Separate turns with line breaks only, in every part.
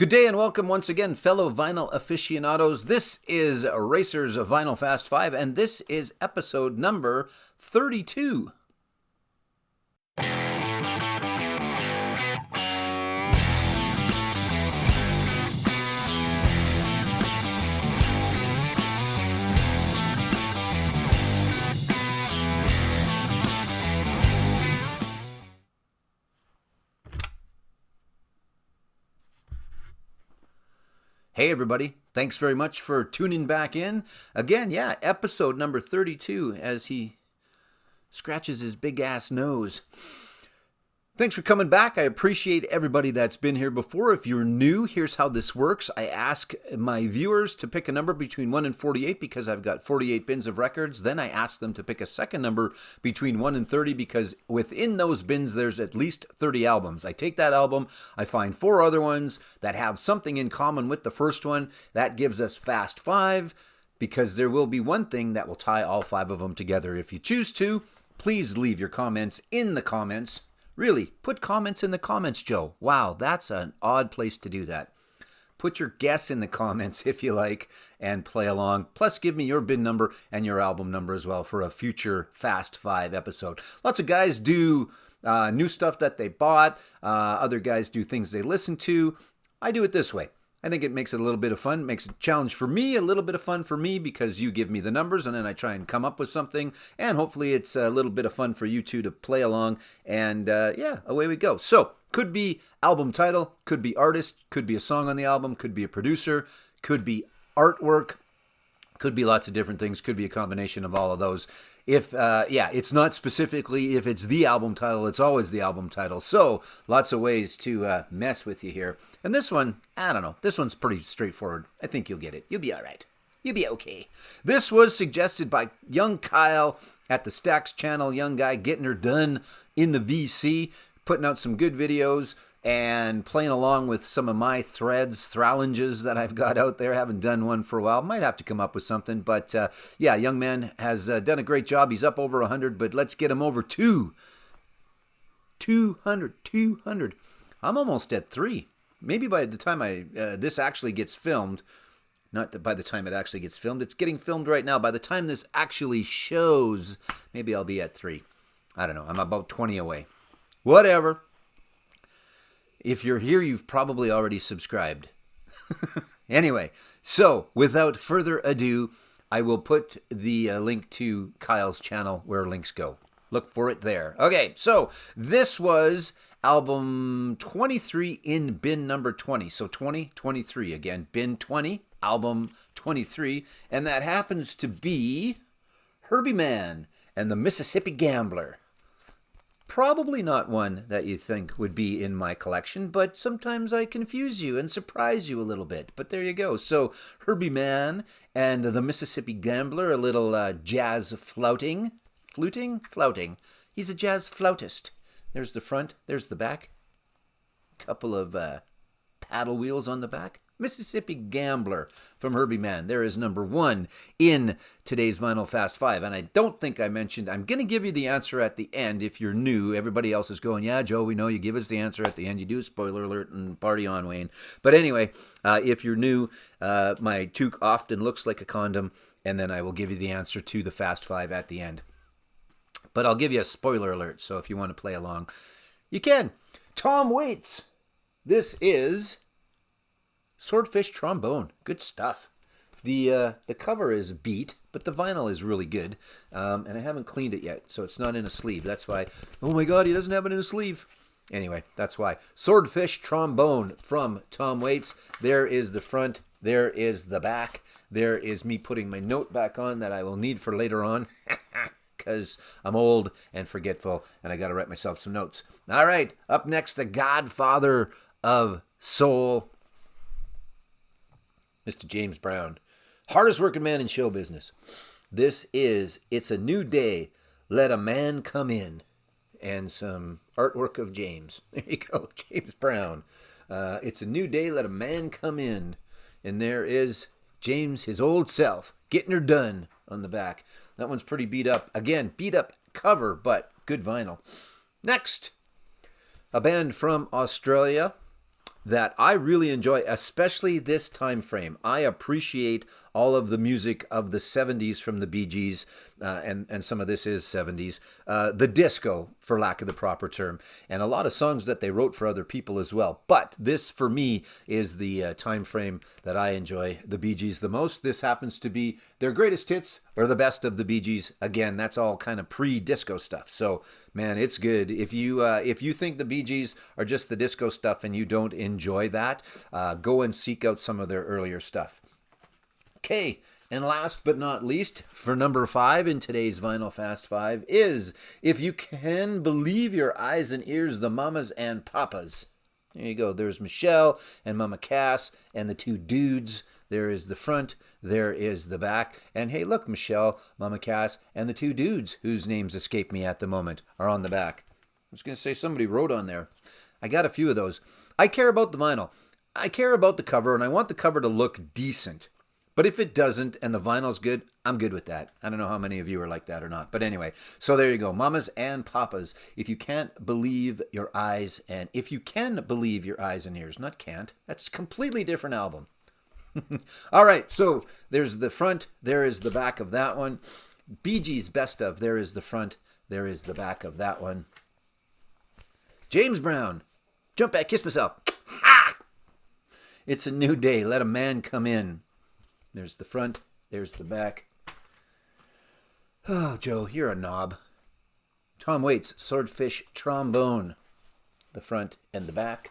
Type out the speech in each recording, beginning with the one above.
Good day and welcome once again, fellow vinyl aficionados. This is Racers Vinyl Fast 5, and this is episode number 32. Hey everybody, thanks very much for tuning back in. Again, episode number 32 as he scratches his big ass nose. Thanks for coming back. I appreciate everybody that's been here before. If you're new, here's how this works. I ask my viewers to pick a number between 1 and 48 because I've got 48 bins of records. Then I ask them to pick a second number between 1 and 30 because within those bins there's at least 30 albums. I take that album, I find 4 other ones that have something in common with the first one. That gives us Fast 5 because there will be one thing that will tie all 5 of them together. If you choose to, please leave your comments in the comments. Really, put comments in the comments, Joe. Wow, that's an odd place to do that. Put your guess in the comments if you like and play along. Plus, give me your bin number and your album number as well for a future Fast 5 episode. Lots of guys do new stuff that they bought. Other guys do things they listen to. I do it this way. I think it makes it a little bit of fun, makes a challenge for me, a little bit of fun for me because you give me the numbers and then I try and come up with something. And hopefully it's a little bit of fun for you two to play along. And away we go. So could be album title, could be artist, could be a song on the album, could be a producer, could be artwork, could be lots of different things, could be a combination of all of those. If, it's not specifically if it's the album title, it's always the album title. So lots of ways to mess with you here. And this one, I don't know. This one's pretty straightforward. I think you'll get it. You'll be all right. You'll be okay. This was suggested by young Kyle at the Stacks channel. Young guy getting her done in the VC, putting out some good videos and playing along with some of my thrallinges that I've got out there. Haven't done one for a while. Might have to come up with something. But young man has done a great job. He's up over 100, but let's get him over 200. I'm almost at 3. Maybe by the time this actually gets filmed, not that by the time it actually gets filmed, it's getting filmed right now. By the time this actually shows, maybe I'll be at 3. I don't know. I'm about 20 away. Whatever. If you're here, you've probably already subscribed. Anyway, so without further ado, I will put the link to Kyle's channel where links go. Look for it there. Okay, so this was album 23 in bin number 20. So 2023 again, bin 20, album 23. And that happens to be Herbie Mann and the Mississippi Gambler. Probably not one that you think would be in my collection, but sometimes I confuse you and surprise you a little bit. But there you go. So Herbie Mann and the Mississippi Gambler, a little jazz flouting. He's a jazz flautist. There's the front, there's the back. Couple of paddle wheels on the back. Mississippi Gambler from Herbie Mann. There is number 1 in today's Vinyl Fast 5. And I don't think I mentioned, I'm going to give you the answer at the end if you're new. Everybody else is going, yeah, Joe, we know you give us the answer at the end. You do, spoiler alert, and party on, Wayne. But anyway, if you're new, my toque often looks like a condom, and then I will give you the answer to the Fast 5 at the end. But I'll give you a spoiler alert, so if you want to play along, you can. Tom Waits. This is Swordfish Trombone. Good stuff. The cover is beat, but the vinyl is really good. And I haven't cleaned it yet, so it's not in a sleeve. That's why, oh my God, he doesn't have it in a sleeve. Anyway, that's why. Swordfish Trombone from Tom Waits. There is the front. There is the back. There is me putting my note back on that I will need for later on. Because I'm old and forgetful, and I got to write myself some notes. All right, up next, the godfather of soul, Mr. James Brown. Hardest working man in show business. This is It's a New Day, Let a Man Come In. And some artwork of James. There you go, James Brown. It's a New Day, Let a Man Come In. And there is James, his old self, getting her done on the back. That one's pretty beat up. Again, beat up cover, but good vinyl. Next, a band from Australia. that I really enjoy, especially this time frame. I appreciate all of the music of the 70s from the Bee Gees, and some of this is 70s, the disco, for lack of the proper term, and a lot of songs that they wrote for other people as well. But this, for me, is the time frame that I enjoy the Bee Gees the most. This happens to be their greatest hits, or the best of the Bee Gees. Again, that's all kind of pre-disco stuff. So, man, it's good. If you think the Bee Gees are just the disco stuff and you don't enjoy that, go and seek out some of their earlier stuff. Okay, and last but not least, for number 5 in today's Vinyl Fast 5 is If You Can Believe Your Eyes and Ears, the Mamas and Papas. There you go. There's Michelle and Mama Cass and the two dudes. There is the front, there is the back. And hey, look, Michelle, Mama Cass, and the two dudes, whose names escape me at the moment, are on the back. I was going to say somebody wrote on there. I got a few of those. I care about the vinyl. I care about the cover, and I want the cover to look decent. But if it doesn't and the vinyl's good, I'm good with that. I don't know how many of you are like that or not. But anyway, so there you go. Mamas and Papas. If you can't believe your eyes, and if you can believe your eyes and ears, not can't. That's a completely different album. All right, so there's the front. There is the back of that one. Bee Gees Best Of. There is the front. There is the back of that one. James Brown. Jump back, kiss myself. Ha! It's a new day. Let a man come in. There's the front. There's the back. Oh, Joe, you're a knob. Tom Waits, Swordfish Trombone. The front and the back.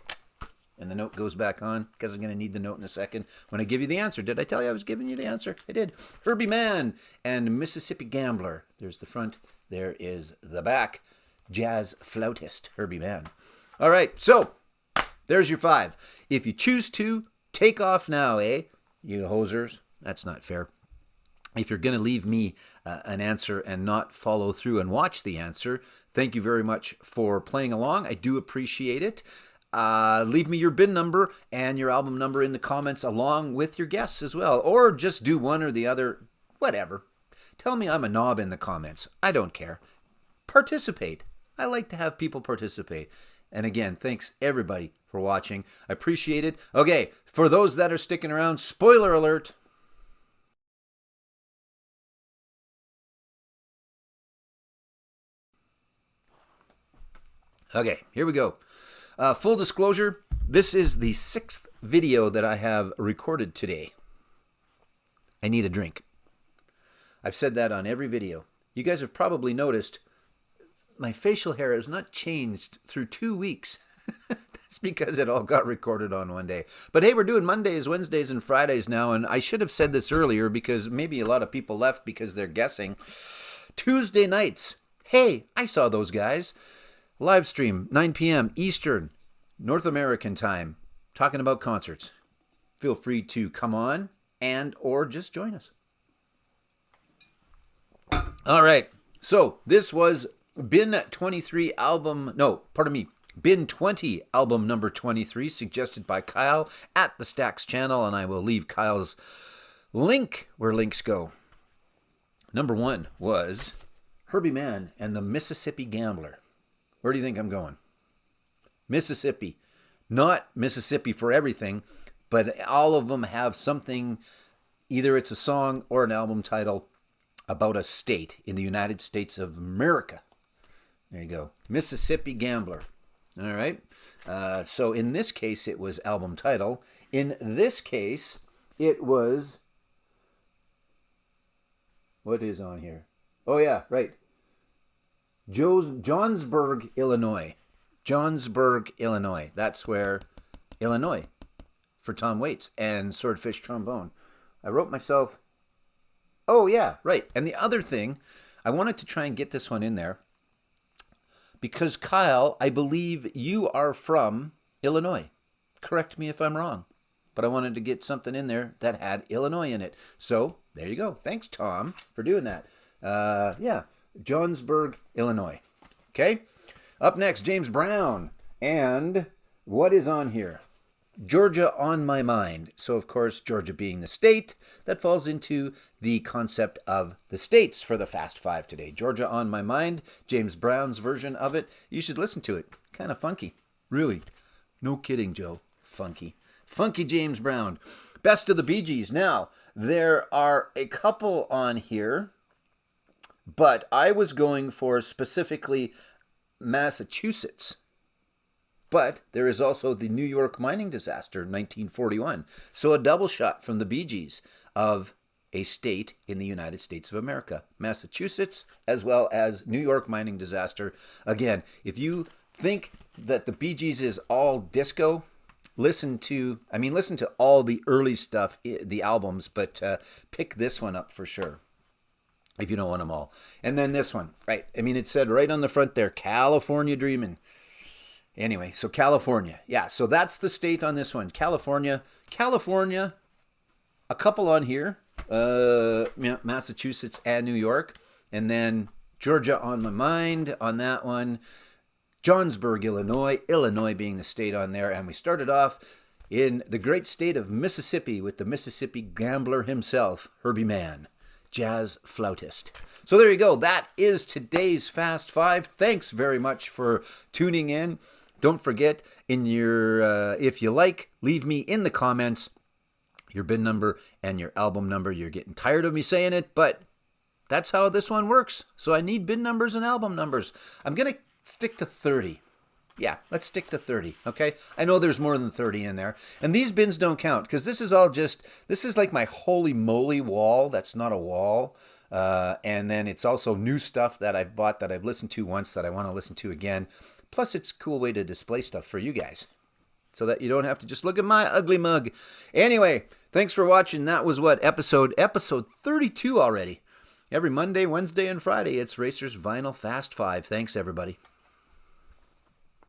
And the note goes back on, because I'm going to need the note in a second when I give you the answer. Did I tell you I was giving you the answer? I did. Herbie Mann and Mississippi Gambler. There's the front. There is the back. Jazz flautist, Herbie Mann. All right, so there's your 5. If you choose to, take off now, eh? You hosers. That's not fair. If you're going to leave me an answer and not follow through and watch the answer, thank you very much for playing along. I do appreciate it. Leave me your bin number and your album number in the comments along with your guess as well. Or just do one or the other, whatever. Tell me I'm a knob in the comments. I don't care. Participate. I like to have people participate. And again, thanks everybody for watching. I appreciate it. Okay, for those that are sticking around, spoiler alert. Okay, here we go. Full disclosure, this is the 6th video that I have recorded today. I need a drink. I've said that on every video. You guys have probably noticed my facial hair has not changed through 2 weeks. That's because it all got recorded on one day. But hey, we're doing Mondays, Wednesdays, and Fridays now, and I should have said this earlier because maybe a lot of people left because they're guessing. Tuesday nights. Hey, I saw those guys. Live stream, 9 p.m. Eastern, North American time, talking about concerts. Feel free to come on and or just join us. All right, so this was Bin 23 album, no, pardon me, Bin 20 album number 23, suggested by Kyle at the Stacks channel, and I will leave Kyle's link where links go. Number 1 was Herbie Mann and the Mississippi Gambler. Where do you think I'm going? Mississippi. Not Mississippi for everything, but all of them have something, either it's a song or an album title about a state in the United States of America. There you go. Mississippi Gambler. All right. So in this case, it was album title. In this case, it was... What is on here? Oh, yeah, right. Johnsburg, Illinois. Johnsburg, Illinois. That's where Illinois for Tom Waits and Swordfish Trombone. I wrote myself... Oh, yeah, right. And the other thing, I wanted to try and get this one in there because, Kyle, I believe you are from Illinois. Correct me if I'm wrong. But I wanted to get something in there that had Illinois in it. So, there you go. Thanks, Tom, for doing that. Yeah, Johnsburg, Illinois. Okay? Up next, James Brown. And what is on here? Georgia on My Mind. So, of course, Georgia being the state, that falls into the concept of the states for the Fast Five today. Georgia on My Mind, James Brown's version of it. You should listen to it. Kind of funky. Really. No kidding, Joe. Funky. Funky James Brown. Best of the Bee Gees. Now, there are a couple on here, but I was going for specifically Massachusetts. But there is also the New York mining disaster, 1941. So a double shot from the Bee Gees of a state in the United States of America. Massachusetts, as well as New York mining disaster. Again, if you think that the Bee Gees is all disco, listen to all the early stuff, the albums, but pick this one up for sure, if you don't want them all. And then this one, right? I mean, it said right on the front there, California Dreamin'. Anyway, so California. Yeah, so that's the state on this one. California, a couple on here, Massachusetts and New York. And then Georgia on my mind on that one. Johnsburg, Illinois being the state on there. And we started off in the great state of Mississippi with the Mississippi gambler himself, Herbie Mann, jazz flautist. So there you go. That is today's Fast Five. Thanks very much for tuning in. Don't forget, if you like, leave me in the comments your bin number and your album number. You're getting tired of me saying it, but that's how this one works. So I need bin numbers and album numbers. I'm going to stick to 30. Yeah, let's stick to 30, okay? I know there's more than 30 in there. And these bins don't count, because this is like my holy moly wall. That's not a wall. And then it's also new stuff that I've bought that I've listened to once that I want to listen to again. Plus, it's a cool way to display stuff for you guys, so that you don't have to just look at my ugly mug. Anyway, thanks for watching. That was episode 32 already. Every Monday, Wednesday, and Friday, it's Racer's Vinyl Fast Five. Thanks, everybody.